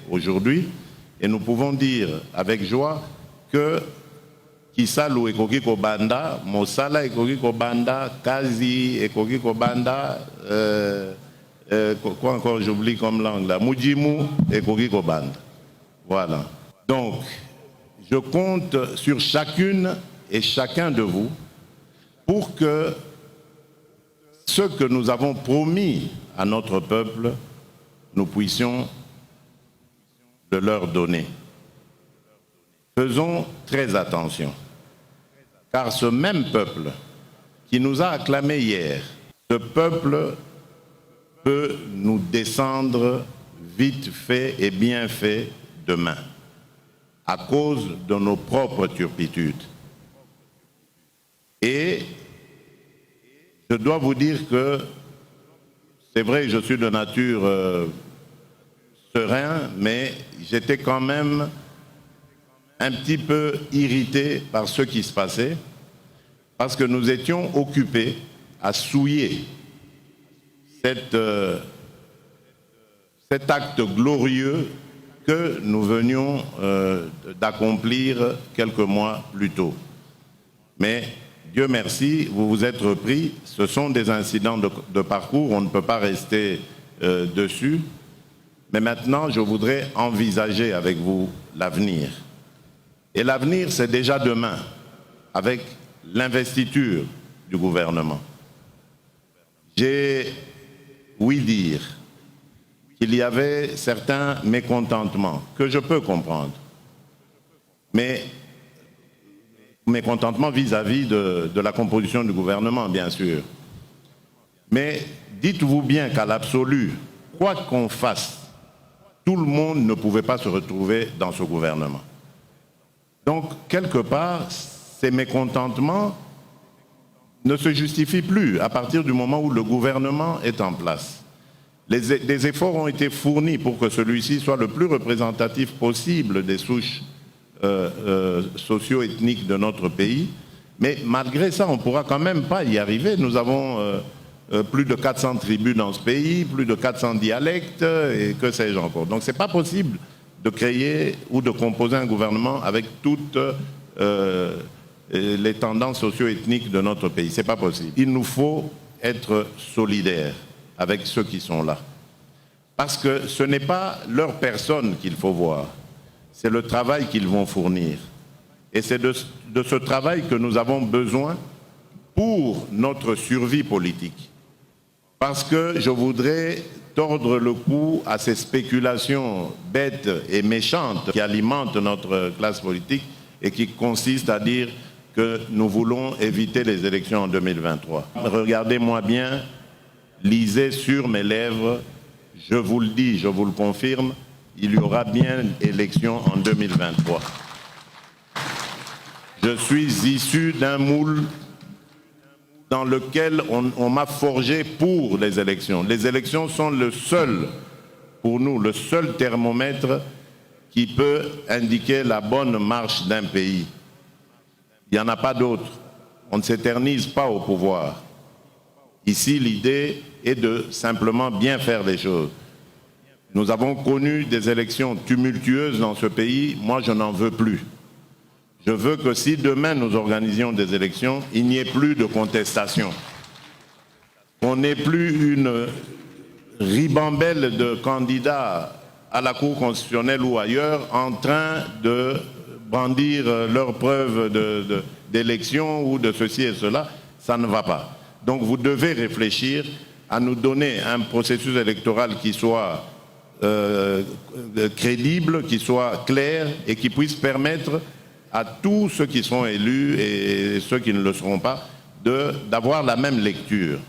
aujourd'hui et nous pouvons dire avec joie que Kisalu ekoki kobanda, Mosala ekoki kobanda, Kazi ekoki kobanda, quoi encore j'oublie comme langue là, Mujimu ekoki kobanda. Voilà. Donc, je compte sur chacune et chacun de vous pour que ce que nous avons promis à notre peuple, nous puissions le leur donner. Faisons très attention, car ce même peuple qui nous a acclamé hier, ce peuple peut nous descendre vite fait et bien fait demain, à cause de nos propres turpitudes. Et je dois vous dire que c'est vrai, je suis de nature serein, mais j'étais quand même un petit peu irrité par ce qui se passait, parce que nous étions occupés à souiller cet acte glorieux que nous venions d'accomplir quelques mois plus tôt. Mais Dieu merci, vous vous êtes repris. Ce sont des incidents de parcours, on ne peut pas rester dessus. Mais maintenant, je voudrais envisager avec vous l'avenir. Et l'avenir, c'est déjà demain, avec l'investiture du gouvernement. J'ai ouï dire qu'il y avait certains mécontentements que je peux comprendre. Mais mécontentement vis-à-vis de la composition du gouvernement, bien sûr. Mais dites-vous bien qu'à l'absolu, quoi qu'on fasse, tout le monde ne pouvait pas se retrouver dans ce gouvernement. Donc, quelque part, ces mécontentements ne se justifient plus à partir du moment où le gouvernement est en place. Des efforts ont été fournis pour que celui-ci soit le plus représentatif possible des souches socio-ethniques de notre pays, mais malgré ça, on ne pourra quand même pas y arriver. Nous avons plus de 400 tribus dans ce pays, plus de 400 dialectes, et que sais-je encore. Donc ce n'est pas possible de créer ou de composer un gouvernement avec toutes les tendances socio-ethniques de notre pays. Ce n'est pas possible. Il nous faut être solidaires avec ceux qui sont là. Parce que ce n'est pas leur personne qu'il faut voir, c'est le travail qu'ils vont fournir. Et c'est de ce travail que nous avons besoin pour notre survie politique. Parce que je voudrais tordre le cou à ces spéculations bêtes et méchantes qui alimentent notre classe politique et qui consistent à dire que nous voulons éviter les élections en 2023. Regardez-moi bien, lisez sur mes lèvres, je vous le dis, je vous le confirme, il y aura bien élection en 2023. Je suis issu d'un moule dans lequel on m'a forgé pour les élections. Les élections sont le seul, pour nous, le seul thermomètre qui peut indiquer la bonne marche d'un pays. Il n'y en a pas d'autre. On ne s'éternise pas au pouvoir. Ici, l'idée est de simplement bien faire les choses. Nous avons connu des élections tumultueuses dans ce pays. Moi, je n'en veux plus. Je veux que si demain nous organisions des élections, il n'y ait plus de contestation. On n'ait plus une ribambelle de candidats à la Cour constitutionnelle ou ailleurs en train de brandir leurs preuves d'élection ou de ceci et cela. Ça ne va pas. Donc vous devez réfléchir à nous donner un processus électoral qui soit crédible, qui soit clair et qui puisse permettre à tous ceux qui seront élus et ceux qui ne le seront pas d'avoir la même lecture.